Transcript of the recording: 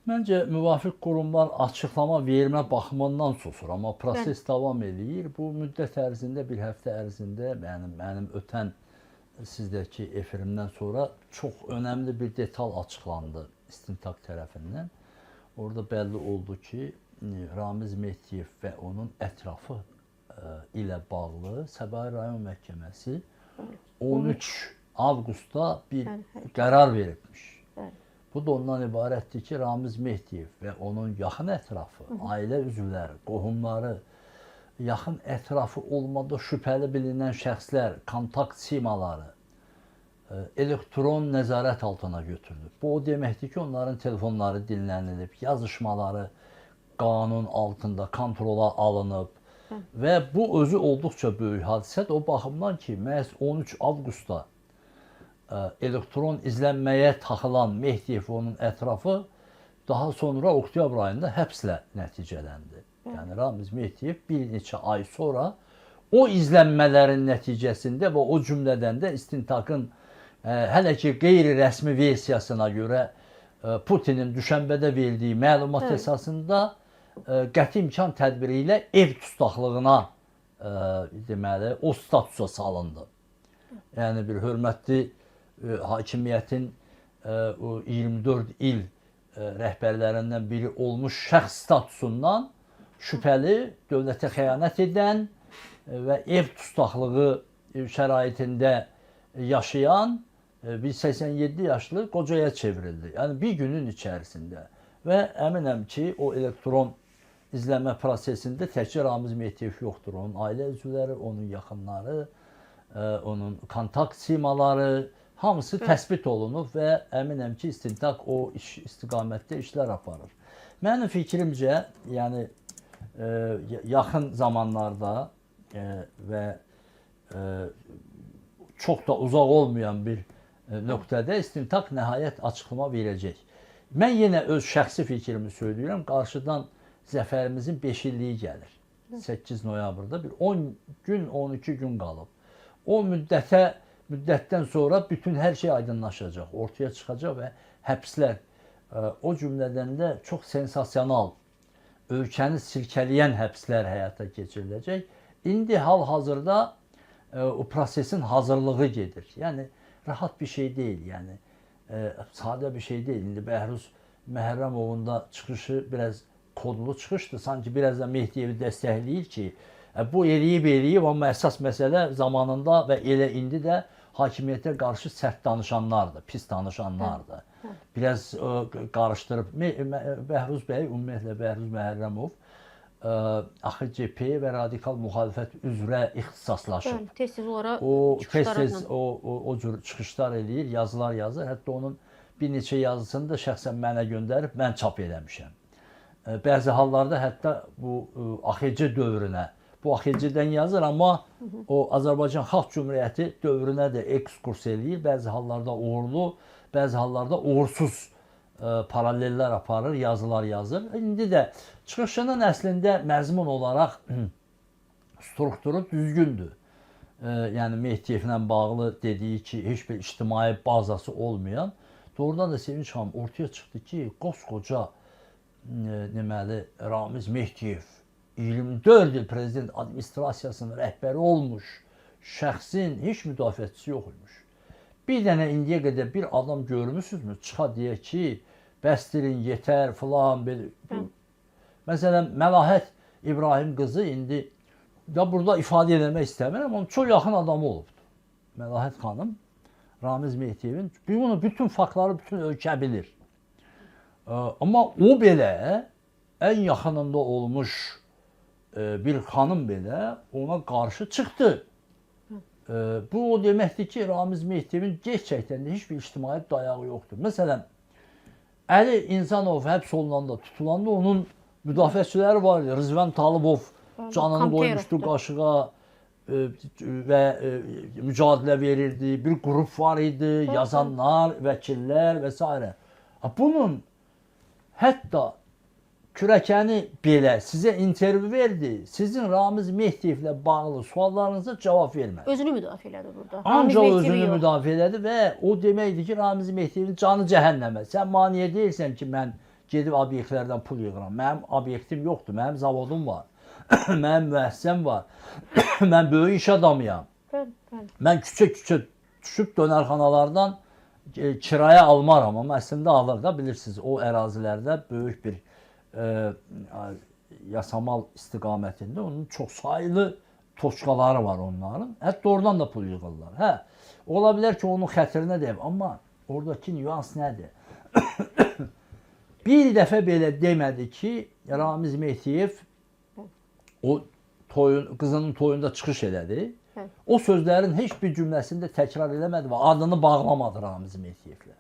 Məncə müvafiq qurumlar açıqlama vermə baxımından susur, amma proses davam edir. Bu müddət ərzində, bir həftə ərzində mənim ötən sizdəki efirimdən sonra çox önəmli bir detal açıqlandı istintaq tərəfindən. Orada bəlli oldu ki, Ramiz Mehdiyev və onun ətrafı ilə bağlı Səbail rayon məhkəməsi 13 avqustda bir qərar veribmiş. Bu da ondan ibarətdir ki, Ramiz Mehdiyev və onun yaxın ətrafı, ailə üzvləri, qohumları, yaxın ətrafı olmada şübhəli bilinən şəxslər, kontakt simaları elektron nəzarət altına götürülüb. Bu o deməkdir ki, onların telefonları dinlənilib, yazışmaları qanun altında kontrola alınıb və bu özü olduqca böyük hadisədir. O baxımdan ki, məhz 13 avqustda elektron izlənməyə taxılan Mehdiyev və onun ətrafı daha sonra oktyabr ayında həbslə nəticələndi. Yəni Ramiz Mehdiyev bir neçə ay sonra o izlənmələrin nəticəsində və o cümlədən də istintaqın hələ ki qeyri-rəsmi versiyasına görə Putinin düşənbədə verdiyi məlumat əsasında qəti imkan tədbiri ilə ev tustaqlığına deməli o statusa salındı. Yəni bir hörmətli hakimiyyətin 24 il rəhbərlərindən biri olmuş şəxs statusundan şübhəli, dövlətə xəyanət edən və ev tustaqlığı şəraitində yaşayan bir 87 yaşlı qocaya çevrildi. Yəni bir günün içərisində və əminəm ki, o elektron izləmə prosesində təkcə Ramiz Mehdiyev yoxdur. Onun ailə üzvləri, onun yaxınları, onun kontakt simaları hamısı təsbit olunub və əminəm ki, istintaq o istiqamətdə işlər aparır. Mənim fikrimcə, yəni yaxın zamanlarda və çox da uzaq olmayan bir nöqtədə istintaq nəhayət açıqlama verəcək. Mən yenə öz şəxsi fikrimi söyləyirəm, qarşıdan zəfərimizin 5 illiyi gəlir. 8 noyabrda bir 10 gün, 12 gün qalıb. O müddətdən sonra bütün hər şey aydınlaşacaq, ortaya çıxacaq və həbslər, o cümlədən də çox sensasional, ölkəni silkələyən həbslər həyata keçiriləcək. İndi hal-hazırda o prosesin hazırlığı gedir. Yəni rahat bir şey deyil, yəni sadə bir şey deyil. İndi Bəhruz Məhərrəmovun da çıxışı biraz kodlu çıxışdır. Sanki biraz da Mehdiyevi dəstəkləyir ki, bu eləyib, amma əsas məsələ zamanında və elə indi də hakimiyyətə qarşı sərt danışanlardır, pis danışanlardır. Biraz qarışdırıb. Bəhruz bəy, ümumiyyətlə Bəhruz Məhərrəmov AXCP və radikal müxalifət üzrə ixtisaslaşıb. Tez-tez onlara çıxışlar o cür çıxışlar eləyir, yazılar yazır. Hətta onun bir neçə yazısını da şəxsən mənə göndərib, mən çap eləmişəm. Bəzi hallarda hətta bu AXC dövrünə, bu AXC-dən yazır, amma o Azərbaycan Xalq Cümhuriyyəti dövrünə də ekskurs eləyir. Bəzi hallarda uğurlu, bəzi hallarda uğursuz paralellər aparır, yazılar yazır. İndi də çıxışının əslində məzmun olaraq strukturu düzgündür. Yəni Mehdiyevlə bağlı dediyi ki, heç bir ictimai bazası olmayan, doğrudan da Sevinç xanım ortaya çıxdı ki, qoskoca deməli Ramiz Mehdiyev 24 il prezident administrasiyasının rəhbəri olmuş şəxsin heç müdafiəçisi yox imiş. Bir dənə indiyə qədər bir adam görmüsünüzmü? Çıxa deyək ki, bəstirin, yetər, filan, belə. Məsələn, Məlahət İbrahim qızı indi da burada ifadə eləmək istəmirəm, amma çox yaxın adamı olubdur. Məlahət xanım, Ramiz Mehdiyevin, bütün faktları bütün ölkə bilir. Amma o belə ən yaxınında olmuş bir xanım belə ona qarşı çıxdı. Bu o deməkdir ki, Ramiz Mehdiyevin gerçəkdən də heç bir ictimai dayağı yoxdur. Məsələn, Əli İnsanov həbs olunanda, tutulanda onun müdafiəçiləri var idi. Rızvan Talıbov canını qoymuşdu qaşığa və mücadilə verirdi. Bir qrup var idi, yazanlar, vəkillər və s. Bunun hətta kürəkəni belə sizə intervyu verdi, sizin Ramiz Mehdiyevlə bağlı suallarınıza cavab vermədi. Özünü müdafiə elədi burada. Ancaq özünü müdafiə elədi və o deməkdir ki, Ramiz Mehdiyevin canı cəhənnəmə. Sən maniyə deyirsən ki, mən gedib obyektlərdən pul yığıram. Mənim obyektim yoxdur, mənim zavodum var, mənim müəssisəm var, mən böyük iş adamıyam. Mən küçə-küçə düşüb dönərxanalardan kiraya almaram, amma əslində alır da, bilirsiniz, o ərazilərdə böyük bir Yasamal istiqamətində onun çoxsaylı toçkaları var onların. Hətta oradan da pul yığırlar. Hə, ola bilər ki, onun xətrinə deyim, amma oradakı nüans nədir? Bir dəfə belə demədi ki, Ramiz Mehdiyev o qızının toyunda çıxış elədi. O sözlərin heç bir cümləsində təkrar eləmədi və adını bağlamadı Ramiz Mehdiyevlə.